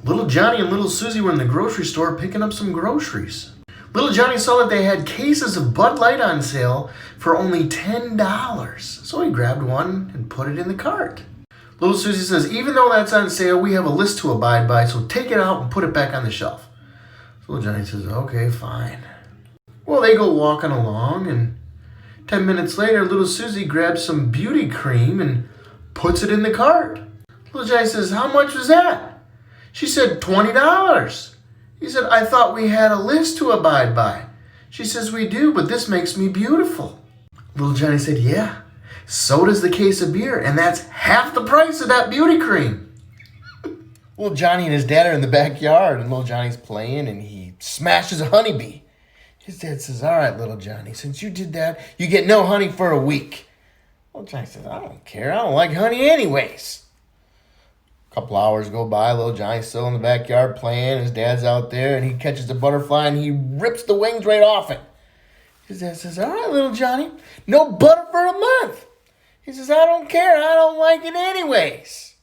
Little Johnny and little Susie were in the grocery store picking up some groceries. Little Johnny saw that they had cases of Bud Light on sale for only $10. So he grabbed one and put it in the cart. Little Susie says, even though that's on sale, we have a list to abide by, so take it out and put it back on the shelf. So little Johnny says, okay, fine. Well, they go walking along, and 10 minutes later, little Susie grabs some beauty cream and puts it in the cart. Little Johnny says, how much was that? She said, $20. He said, I thought we had a list to abide by. She says, we do, but this makes me beautiful. Little Johnny said, yeah, so does the case of beer, and that's half the price of that beauty cream. Little Johnny and his dad are in the backyard, and little Johnny's playing, and he smashes a honeybee. His dad says, all right, little Johnny, since you did that, you get no honey for a week. Little Johnny says, I don't care. I don't like honey anyways. A couple hours go by. Little Johnny's still in the backyard playing. His dad's out there, and he catches a butterfly, and he rips the wings right off it. His dad says, all right, little Johnny, no butter for a month. He says, I don't care. I don't like it anyways.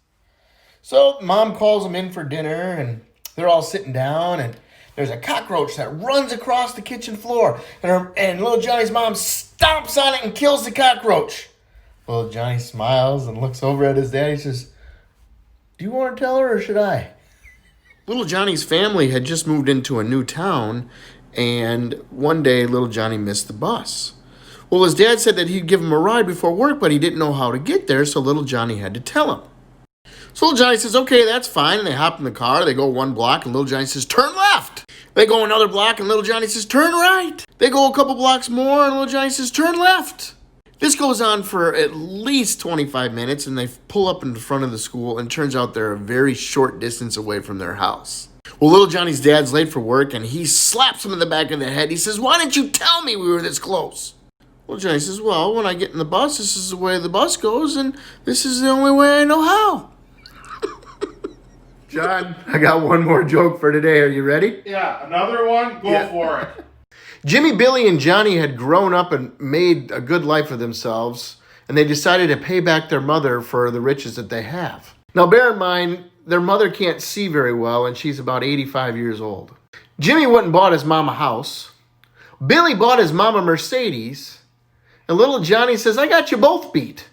So Mom calls him in for dinner, and they're all sitting down, and there's a cockroach that runs across the kitchen floor, and little Johnny's mom stomps on it and kills the cockroach. Little Johnny smiles and looks over at his dad. He says, do you want to tell her or should I? Little Johnny's family had just moved into a new town, and one day little Johnny missed the bus. Well, his dad said that he'd give him a ride before work, but he didn't know how to get there, so little Johnny had to tell him. So little Johnny says, okay, that's fine. And they hop in the car. They go one block, and little Johnny says, turn left. They go another block, and little Johnny says, turn right. They go a couple blocks more, and little Johnny says, turn left. This goes on for at least 25 minutes, and they pull up in front of the school, and it turns out they're a very short distance away from their house. Well, little Johnny's dad's late for work, and he slaps him in the back of the head. He says, why didn't you tell me we were this close? Well, Johnny says, well, when I get in the bus, this is the way the bus goes, and this is the only way I know how. John, I got one more joke for today. Are you ready? Yeah, another one? Go for it. Jimmy, Billy, and Johnny had grown up and made a good life for themselves, and they decided to pay back their mother for the riches that they have. Now, bear in mind, their mother can't see very well, and she's about 85 years old. Jimmy went and bought his mom a house. Billy bought his mom a Mercedes. And little Johnny says, I got you both beat.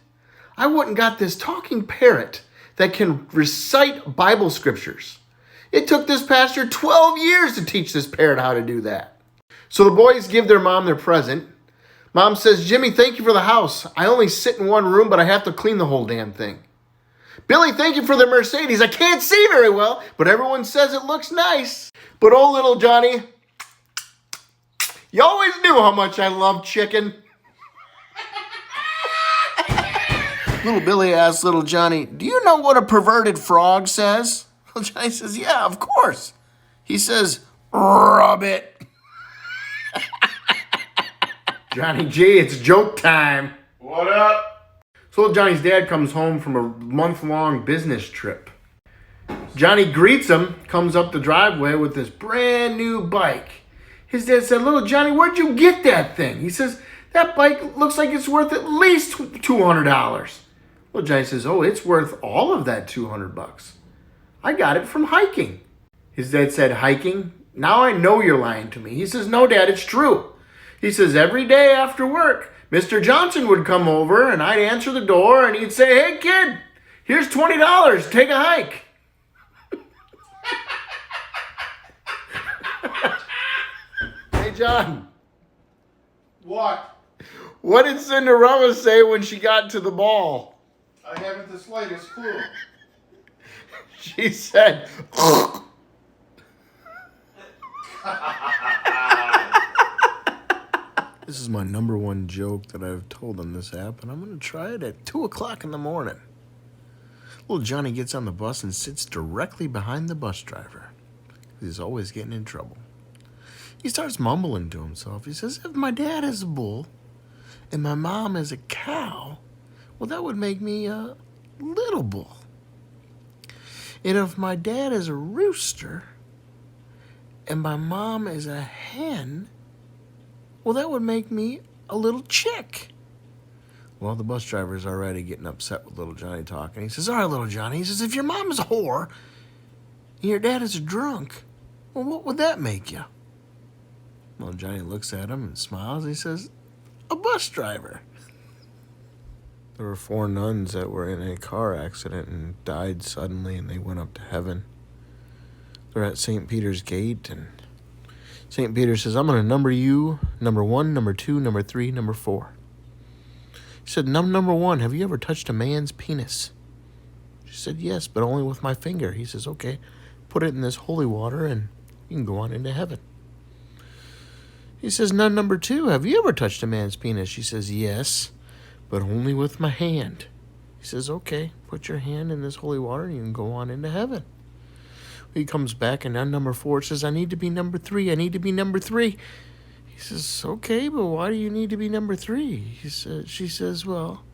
I went and got this talking parrot that can recite Bible scriptures. It took this pastor 12 years to teach this parrot how to do that. So the boys give their mom their present. Mom says, Jimmy, thank you for the house. I only sit in one room, but I have to clean the whole damn thing. Billy, thank you for the Mercedes. I can't see very well, but everyone says it looks nice. But oh, little Johnny, you always knew how much I love chicken. Little Billy asks little Johnny, do you know what a perverted frog says? Little Johnny says, yeah, of course. He says, rub it. Johnny G, it's joke time. What up? So little Johnny's dad comes home from a month-long business trip. Johnny greets him, comes up the driveway with this brand new bike. His dad said, little Johnny, where'd you get that thing? He says, that bike looks like it's worth at least $200. Well, Johnny says, oh, it's worth all of that $200. I got it from hiking. His dad said, hiking? Now I know you're lying to me. He says, no, Dad, it's true. He says, every day after work, Mr. Johnson would come over and I'd answer the door and he'd say, hey, kid, here's $20. Take a hike. Hey, John. What? What did Cinderella say when she got to the ball? I haven't the slightest clue. She said, This is my number one joke that I've told on this app, and I'm going to try it at 2 o'clock in the morning. Little Johnny gets on the bus and sits directly behind the bus driver. He's always getting in trouble. He starts mumbling to himself. He says, if my dad is a bull and my mom is a cow, well, that would make me a little bull. And if my dad is a rooster and my mom is a hen, well, that would make me a little chick. Well, the bus driver is already getting upset with little Johnny talking. He says, all right, little Johnny. He says, if your mom is a whore Your dad is drunk. Well, what would that make you? Well, Johnny looks at him and smiles. He says, a bus driver. There were 4 nuns that were in a car accident and died suddenly, and they went up to heaven. They're at St. Peter's gate, and St. Peter says, I'm going to number you, number 1, number 2, number 3, number 4. He said, number 1, have you ever touched a man's penis? She said, yes, but only with my finger. He says, okay, put it in this holy water, and you can go on into heaven. He says, number 2, have you ever touched a man's penis? She says, yes, but only with my hand. He says, okay, put your hand in this holy water and you can go on into heaven. He comes back and on number 4 says, I need to be number 3. I need to be number 3. He says, okay, but why do you need to be number 3? She says, well,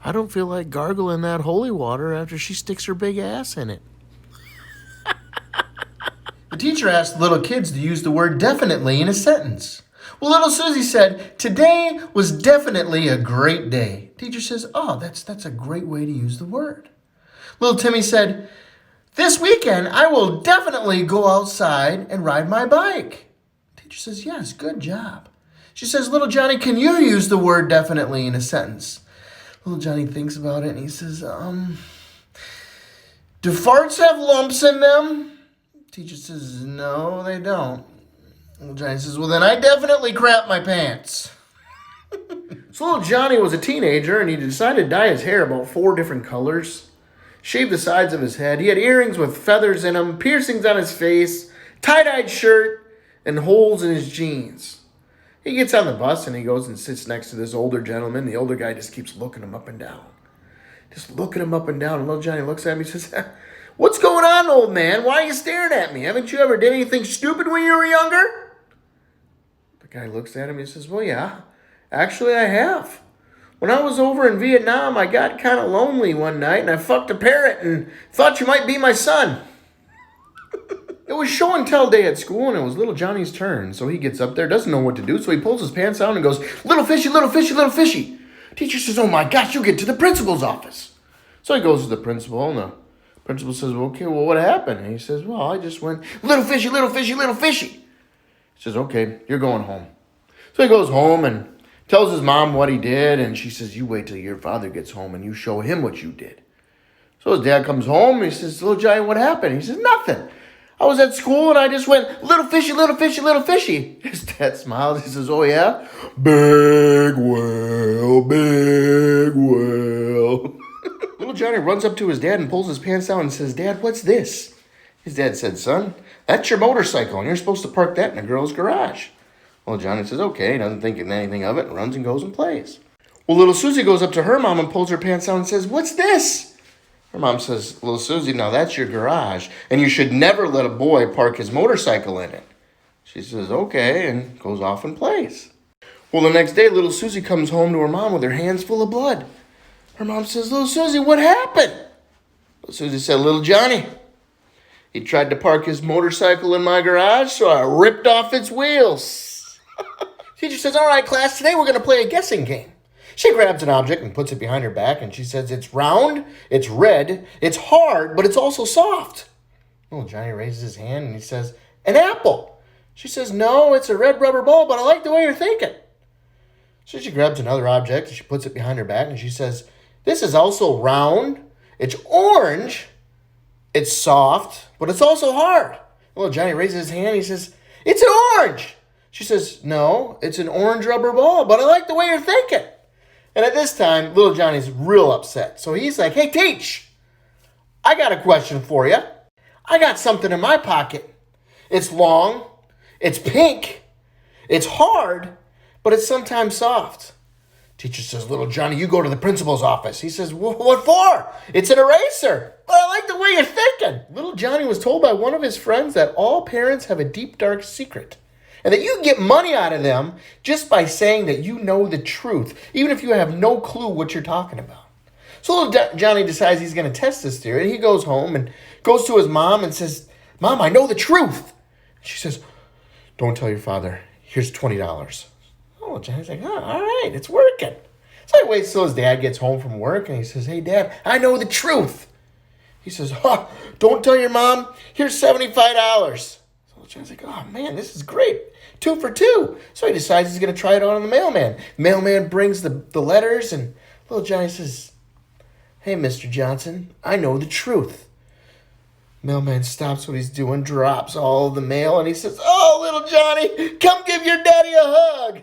I don't feel like gargling that holy water after she sticks her big ass in it. The teacher asked little kids to use the word definitely in a sentence. Well, little Susie said, today was definitely a great day. Teacher says, oh, that's a great way to use the word. Little Timmy said, this weekend I will definitely go outside and ride my bike. Teacher says, yes, good job. She says, little Johnny, can you use the word definitely in a sentence? Little Johnny thinks about it and he says, do farts have lumps in them? Teacher says, no, they don't. Little Johnny says, well, then I definitely crap my pants. So little Johnny was a teenager, and he decided to dye his hair about 4 different colors, shave the sides of his head. He had earrings with feathers in them, piercings on his face, tie-dyed shirt, and holes in his jeans. He gets on the bus, and he goes and sits next to this older gentleman. The older guy just keeps looking him up and down. Just looking him up and down. And little Johnny looks at him, he says, what's going on, old man? Why are you staring at me? Haven't you ever did anything stupid when you were younger? The guy looks at him and he says, well, yeah, actually I have. When I was over in Vietnam, I got kind of lonely one night and I fucked a parrot and thought you might be my son. It was show and tell day at school and it was little Johnny's turn. So he gets up there, doesn't know what to do. So he pulls his pants down and goes, little fishy, little fishy, little fishy. Teacher says, oh my gosh, you get to the principal's office. So he goes to the principal and the principal says, well, okay, well, what happened? And he says, well, I just went, little fishy, little fishy, little fishy. He says, okay, you're going home. So he goes home and tells his mom what he did. And she says, you wait till your father gets home and you show him what you did. So his dad comes home and he says, little Johnny, what happened? He says, nothing. I was at school and I just went, little fishy, little fishy, little fishy. His dad smiles. He says, oh, yeah? Big whale, big whale. Little Johnny runs up to his dad and pulls his pants down and says, Dad, what's this? His dad said, son, that's your motorcycle, and you're supposed to park that in a girl's garage. Well, Johnny says, okay, doesn't think anything of it, and runs and goes and plays. Well, little Susie goes up to her mom and pulls her pants down and says, what's this? Her mom says, little Susie, now that's your garage, and you should never let a boy park his motorcycle in it. She says, okay, and goes off and plays. Well, the next day, little Susie comes home to her mom with her hands full of blood. Her mom says, little Susie, what happened? Little Susie said, little Johnny, he tried to park his motorcycle in my garage, so I ripped off its wheels. Teacher says, all right, class, today we're going to play a guessing game. She grabs an object and puts it behind her back, and she says, it's round, it's red, it's hard, but it's also soft. Little Johnny raises his hand, and he says, an apple. She says, no, it's a red rubber ball, but I like the way you're thinking. So she grabs another object, and she puts it behind her back, and she says, this is also round, it's orange, it's soft, but it's also hard. Little Johnny raises his hand, and he says, it's an orange. She says, no, it's an orange rubber ball, but I like the way you're thinking. And at this time, little Johnny's real upset. So he's like, hey, Teach, I got a question for you. I got something in my pocket. It's long, it's pink, it's hard, but it's sometimes soft. Teacher says, little Johnny, you go to the principal's office. He says, what for? It's an eraser. But I like the way you're thinking. Little Johnny was told by one of his friends that all parents have a deep, dark secret. And that you can get money out of them just by saying that you know the truth, even if you have no clue what you're talking about. So little Johnny decides he's going to test this theory. And he goes home and goes to his mom and says, Mom, I know the truth. She says, don't tell your father. Here's $20. Oh, Johnny's like, oh, all right, it's working. So he waits till his dad gets home from work and he says, hey, Dad, I know the truth. He says, don't tell your mom. Here's $75. So little Johnny's like, oh, man, this is great. 2 for 2. So he decides he's going to try it out on the mailman. Mailman brings the letters, and little Johnny says, hey, Mr. Johnson, I know the truth. Mailman stops what he's doing, drops all of the mail, and he says, oh, little Johnny, come give your daddy a hug.